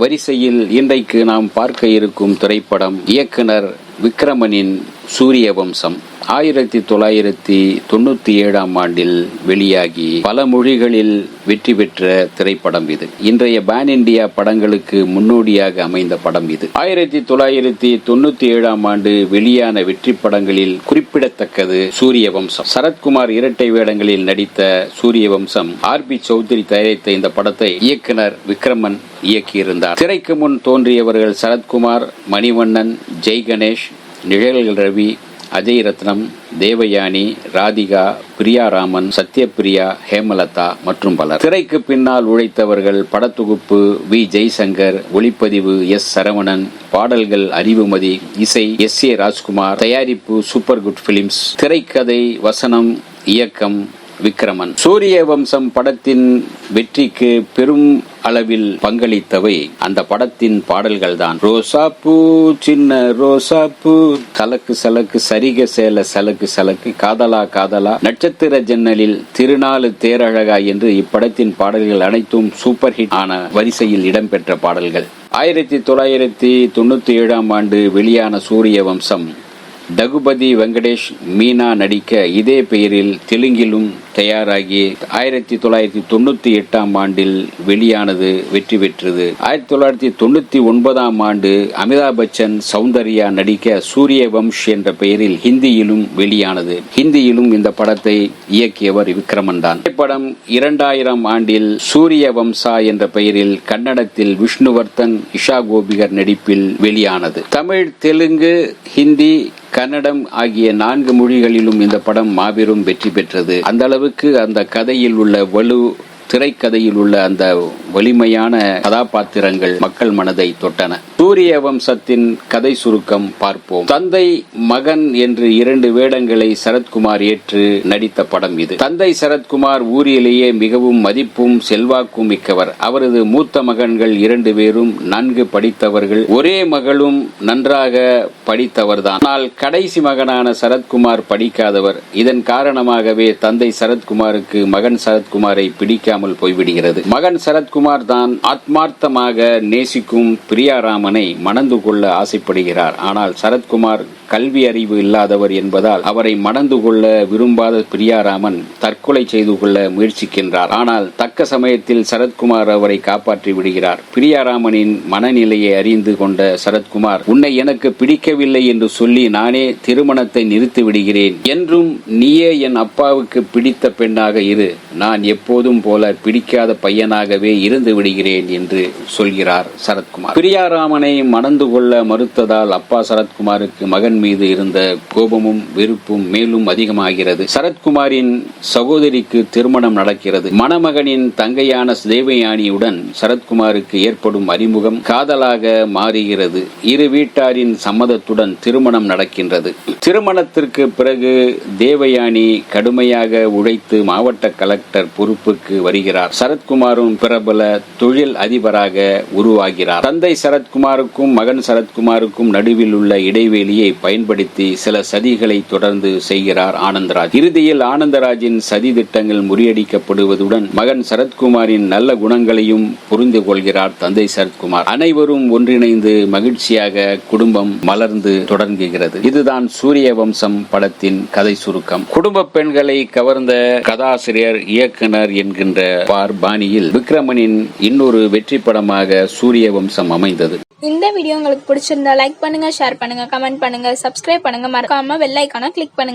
வரிசையில் இன்றைக்கு நாம் பார்க்க இருக்கும் திரைப்படம் இயக்குனர் விக்ரமனின் சூரிய வம்சம். 1997 ஆண்டில் வெளியாகி பல மொழிகளில் வெற்றி பெற்ற திரைப்படம் இது. இன்றைய பேன் இண்டியா படங்களுக்கு முன்னோடியாக அமைந்த படம் இது. 1997 ஆண்டு வெளியான வெற்றி படங்களில் குறிப்பிடத்தக்கது சூரிய வம்சம். சரத்குமார் இரட்டை வேடங்களில் நடித்த சூரிய வம்சம். RB சௌத்ரி தயாரித்த இந்த படத்தை இயக்குனர் விக்ரமன் இயக்கியிருந்தார். திரைக்கு முன் தோன்றியவர்கள் சரத்குமார், மணிவண்ணன், ஜெய் கணேஷ், நிழல்கள் ரவி, அஜய் ரத்னம், தேவயானி, ராதிகா, பிரியாராமன், சத்யபிரியா, ஹேமலதா மற்றும் பலர். திரைக்கு பின்னால் உழைத்தவர்கள் படத்தொகுப்பு வி ஜெய்சங்கர், ஒளிப்பதிவு எஸ் சரவணன், பாடல்கள் அறிவுமதி, இசை SA ராஜ்குமார், தயாரிப்பு சூப்பர் குட் பிலிம்ஸ், திரைக்கதை வசனம் இயக்கம் விக்ரமன். சூரிய வம்சம் படத்தின் வெற்றிக்கு பெரும் அளவில் பங்களித்தவை அந்த படத்தின் பாடல்கள் தான். ரோசாப்பூ சின்ன ரோசாப்பூ, சலக்கு சலக்கு, சரிக சேல சலக்கு சலக்கு, காதலா காதலா, நட்சத்திர ஜன்னலில், திருநாளு தேரழகா என்று இப்படத்தின் பாடல்கள் அனைத்தும் சூப்பர் ஹிட் ஆன வரிசையில் இடம்பெற்ற பாடல்கள். 1997 ஆண்டு வெளியான சூரிய வம்சம் டகுபதி வெங்கடேஷ், மீனா நடிக்க இதே பெயரில் தெலுங்கிலும் தயாராகி 1998 ஆண்டில் வெளியானது வெற்றி பெற்றது. 1999 ஆண்டு அமிதாப் பச்சன், சௌந்தர்யா நடிக்க சூரிய வம்ஷ் என்ற பெயரில் ஹிந்தியிலும் வெளியானது. ஹிந்தியிலும் இந்த படத்தை இயக்கியவர் விக்ரமன் தான். படம் 2000 ஆண்டில் சூரிய வம்சா என்ற பெயரில் கன்னடத்தில் விஷ்ணுவர்தன், இஷா கோபிகர் நடிப்பில் வெளியானது. தமிழ், தெலுங்கு, ஹிந்தி, கன்னடம் ஆகிய 4 மொழிகளிலும் இந்த படம் மாபெரும் வெற்றி பெற்றது. அந்த அளவுக்கு அந்த கதையில் உள்ள திரைக்கதையில் உள்ள அந்த வலிமையான கதாபாத்திரங்கள் மக்கள் மனதை தொட்டன. சூரிய வம்சத்தின் கதை சுருக்கம் பார்ப்போம். தந்தை மகன் என்று 2 வேடங்களை சரத்குமார் ஏற்று நடித்த படம் இது. தந்தை சரத்குமார் ஊரிலேயே மிகவும் மதிப்பும் செல்வாக்கும் மிக்கவர். அவரது மூத்த மகன்கள் 2 பேரும் நன்கு படித்தவர்கள். ஒரே மகளும் நன்றாக படித்தவர்தான். ஆனால் கடைசி மகனான சரத்குமார் படிக்காதவர். இதன் காரணமாகவே தந்தை சரத்குமாருக்கு மகன் சரத்குமாரை பிடிக்காமல் போய்விடுகிறது. மகன் சரத்குமார் தான் ஆத்மார்த்தமாக நேசிக்கும் பிரியாராமனை மணந்து கொள்ள ஆசைப்படுகிறார். ஆனால் சரத்குமார் கல்வி அறிவு இல்லாதவர் என்பதால் அவரை மணந்து கொள்ள விரும்பாத பிரியாராமன் தற்கொலை செய்து கொள்ள முயற்சிக்கின்றார். ஆனால் தக்க சமயத்தில் சரத்குமார் அவரை காப்பாற்றி விடுகிறார். பிரியாராமனின் மனநிலையை அறிந்து கொண்ட சரத்குமார், உன்னை எனக்கு பிடிக்கவில்லை என்று சொல்லி நானே திருமணத்தை நிறுத்தி விடுகிறேன். என்றும் நீயே என் அப்பாவுக்கு பிடித்த பெண்ணாக இரு, நான் எப்போதும் போல பிடிக்காத பையனாகவே இருந்து விடுகிறேன் என்று சொல்கிறார் சரத்குமார். பிரியாராமனை மணந்து கொள்ள மறுத்ததால் அப்பா சரத்குமாருக்கு மகன் மீது இருந்த கோபமும் வெறுப்பும் மேலும் அதிகமாகிறது. சரத்குமாரின் சகோதரிக்கு திருமணம் நடக்கிறது. மணமகனின் தங்கையான தேவயானியுடன் சரத்குமாருக்கு ஏற்படும் அறிமுகம் காதலாக மாறுகிறது. இரு வீட்டாரின் சம்மதத்துடன் திருமணம் நடக்கின்றது. திருமணத்திற்கு பிறகு தேவயானி கடுமையாக உழைத்து மாவட்ட கலெக்டர் பொறுப்புக்கு வருகிறார். சரத்குமாரும் பிரபல தொழில் அதிபராக உருவாகிறார். தந்தை சரத்குமாருக்கும் மகன் சரத்குமாருக்கும் நடுவில் உள்ள இடைவெளியை பயன்படுத்தி சில சதிகளை தொடர்ந்து செய்கிறார் ஆனந்தராஜ். இறுதியில் ஆனந்தராஜின் சதி திட்டங்கள் முறியடிக்கப்படுவதுடன் மகன் சரத்குமாரின் நல்ல குணங்களையும் புரிந்து கொள்கிறார் தந்தை சரத்குமார். அனைவரும் ஒன்றிணைந்து மகிழ்ச்சியாக குடும்பம் மலர்ந்து தொடங்குகிறது. இதுதான் சூரிய வம்சம் படத்தின் கதை சுருக்கம். குடும்ப பெண்களை கவர்ந்த கதாசிரியர், இயக்குனர் என்கின்ற பாணியில் விக்ரமனின் இன்னொரு வெற்றி படமாக சூரிய வம்சம் அமைந்தது. இந்த வீடியோ உங்களுக்கு பிடிச்சிருந்தா லைக் பண்ணுங்க, ஷேர் பண்ணுங்க, கமெண்ட் பண்ணுங்க, சப்ஸ்கிரைப் பண்ணுங்க, மறக்காம பெல் ஐகானை கிளிக் பண்ணுங்க.